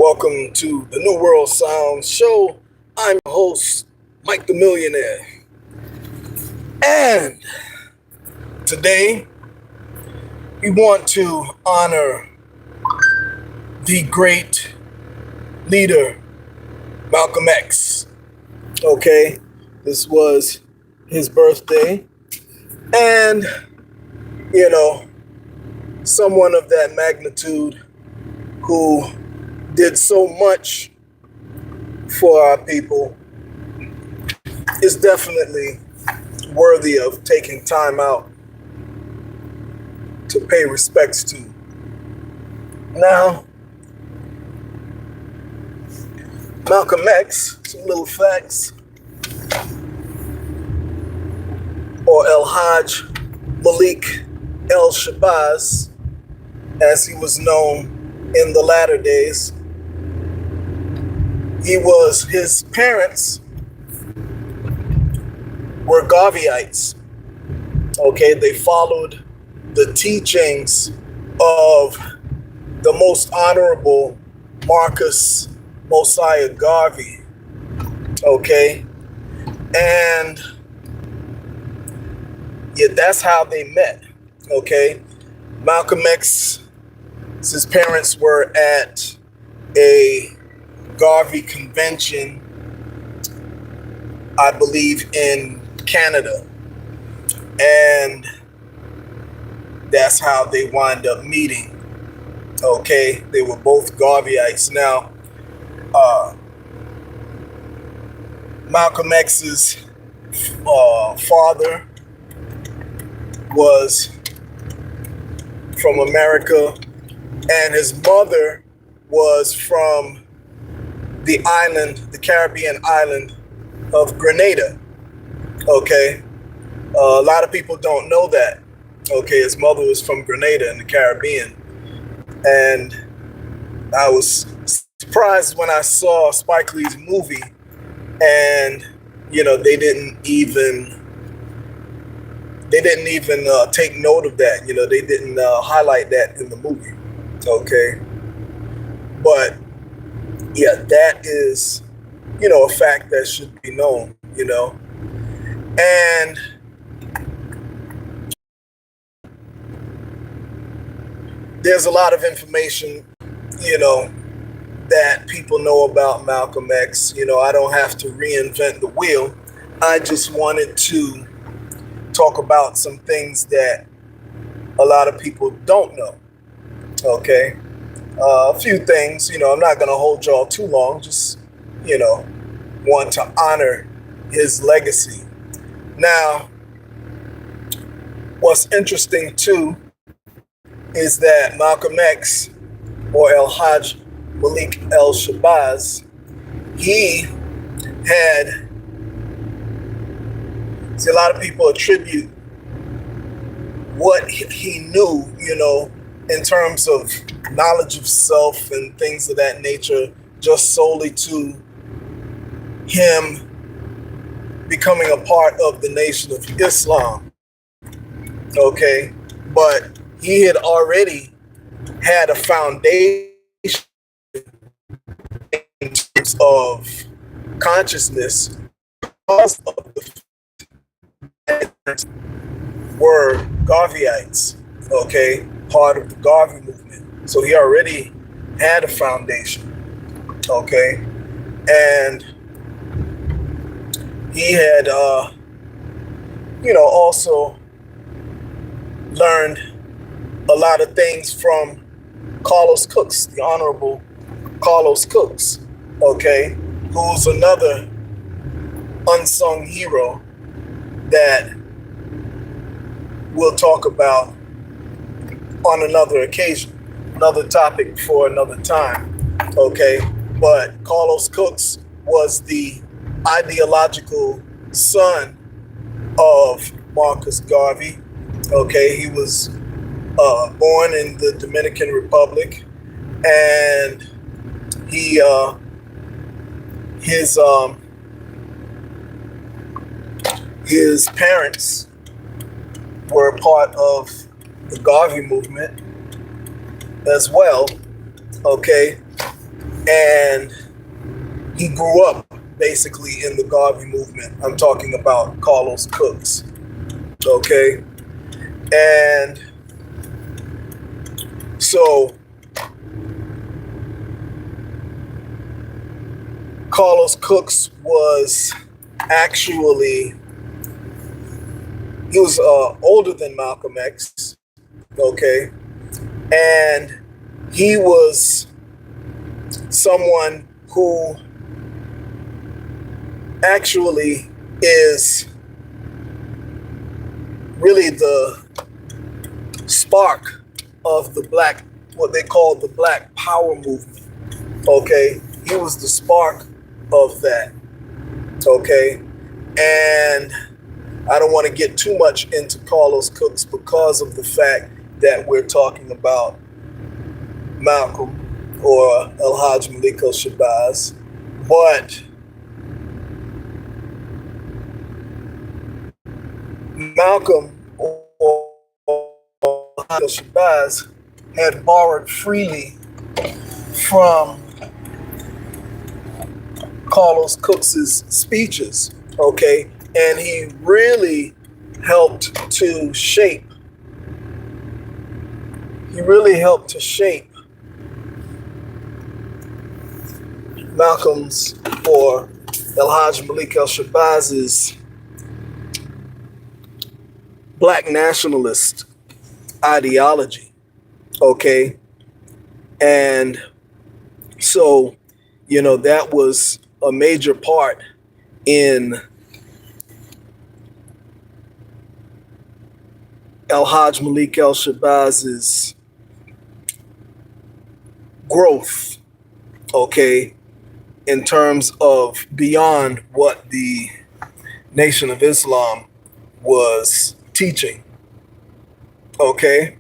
Welcome to the New World Sound Show. I'm your host, Mike the Millionaire. And today, we want to honor the great leader, Malcolm X. Okay, this was his birthday. And, someone of that magnitude who did so much for our people is definitely worthy of taking time out to pay respects to. Now, Malcolm X, some little facts, or El Hajj Malik El Shabazz, as he was known in the latter days. His parents were Garveyites. Okay, they followed the teachings of the most honorable Marcus Mosiah Garvey. Okay, and yeah, that's how they met. Okay, Malcolm X, his parents were at a Garvey convention, I believe in Canada, and that's how they wind up meeting. Okay, they were both Garveyites. Now, Malcolm X's father was from America, and his mother was from the Caribbean island of Grenada. Okay, a lot of people don't know that. Okay, his mother was from Grenada in the Caribbean, and I was surprised when I saw Spike Lee's movie, and they didn't even take note of that. They didn't highlight that in the movie. Okay, but yeah, that is, a fact that should be known, and there's a lot of information, that people know about Malcolm X. I don't have to reinvent the wheel. I just wanted to talk about some things that a lot of people don't know. Okay. A few things, I'm not going to hold y'all too long, just, want to honor his legacy. Now, what's interesting too is that Malcolm X, or El Hajj Malik El Shabazz, a lot of people attribute what he knew, in terms of knowledge of self and things of that nature, just solely to him becoming a part of the Nation of Islam. Okay, but he had already had a foundation in terms of consciousness because of the were Garveyites, okay, part of the Garvey movement. So he already had a foundation, okay, and he had, also learned a lot of things from Carlos Cooks, the Honorable Carlos Cooks, okay, who's another unsung hero that we'll talk about on another occasion, another topic for another time, okay? But Carlos Cooks was the ideological son of Marcus Garvey, okay? He was born in the Dominican Republic, and his parents were part of the Garvey movement as well, okay? and he grew up basically in the Garvey movement. I'm talking about Carlos Cooks, okay? And so Carlos Cooks was actually, he was older than Malcolm X, okay? And he was someone who actually is really the spark of the black, what they call the Black Power movement, okay? He was the spark of that, okay? And I don't want to get too much into Carlos Cooks because of the fact that we're talking about Malcolm or El-Hajj Malik El-Shabazz, but Malcolm or El-Hajj El-Shabazz had borrowed freely from Carlos Cooks's speeches, okay? And he really helped to shape, Malcolm's or El-Hajj Malik El-Shabazz's black nationalist ideology, okay? And so, that was a major part in El-Hajj Malik El-Shabazz's growth, okay, in terms of beyond what the Nation of Islam was teaching, okay?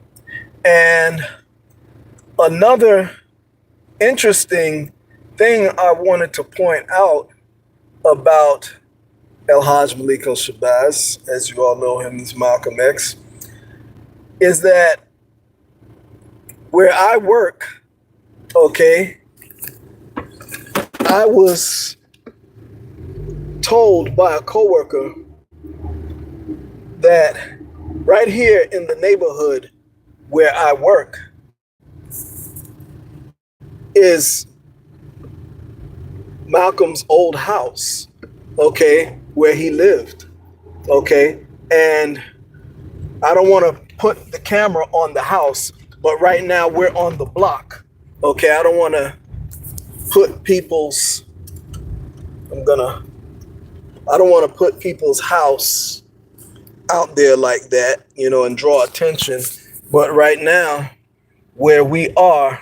And another interesting thing I wanted to point out about El-Hajj Malik El-Shabazz, as you all know him as Malcolm X, is that where I work, okay, I was told by a coworker that right here in the neighborhood where I work is Malcolm's old house, okay, where he lived, okay? And I don't want to put the camera on the house, but right now we're on the block, okay? I don't want to put people's, I don't want to put people's house out there like that, and draw attention. But right now, where we are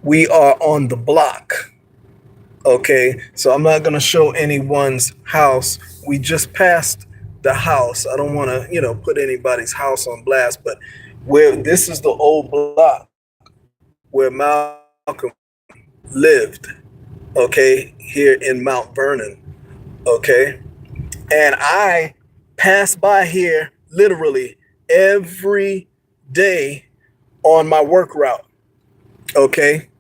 on the block, okay? So I'm not going to show anyone's house. We just passed the house. I don't want to, put anybody's house on blast, but this is the old block where Malcolm lived, okay, here in Mount Vernon, okay? And I pass by here literally every day on my work route, okay?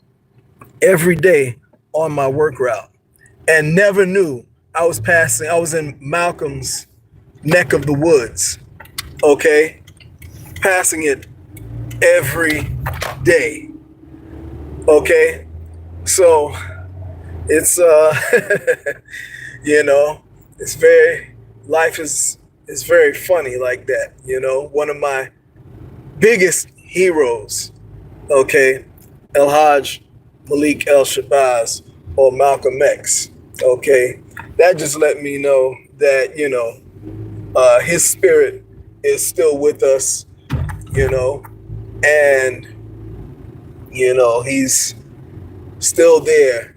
Every day on my work route, and never knew I was in Malcolm's neck of the woods, okay? Passing it every day, okay? So it's life is very funny like that. One of my biggest heroes, okay, El-Hajj Malik El-Shabazz or Malcolm X, okay, that just let me know that his spirit is still with us, and he's still there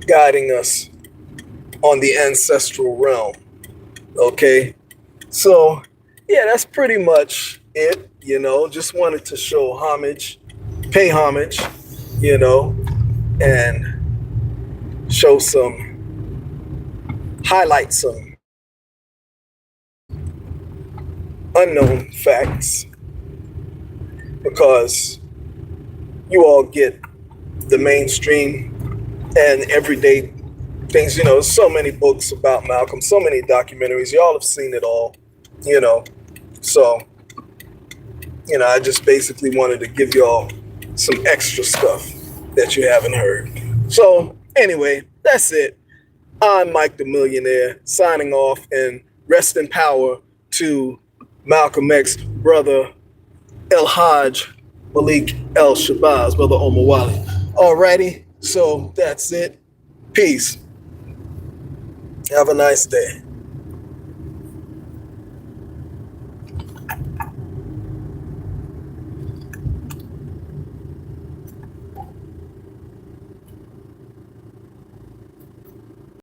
guiding us on the ancestral realm, okay? So yeah, that's pretty much it. Just wanted to show homage, pay homage, and highlight some unknown facts, because you all get the mainstream and everyday things. You know, so many books about Malcolm, so many documentaries. Y'all have seen it all, you know. So, you know, I just basically wanted to give y'all some extra stuff that you haven't heard. So, anyway, that's it. I'm Mike the Millionaire, signing off, and rest in power to Malcolm X's brother, El Hajj Malik El Shabazz, brother Omar Wali. Alrighty, so that's it. Peace. Have a nice day.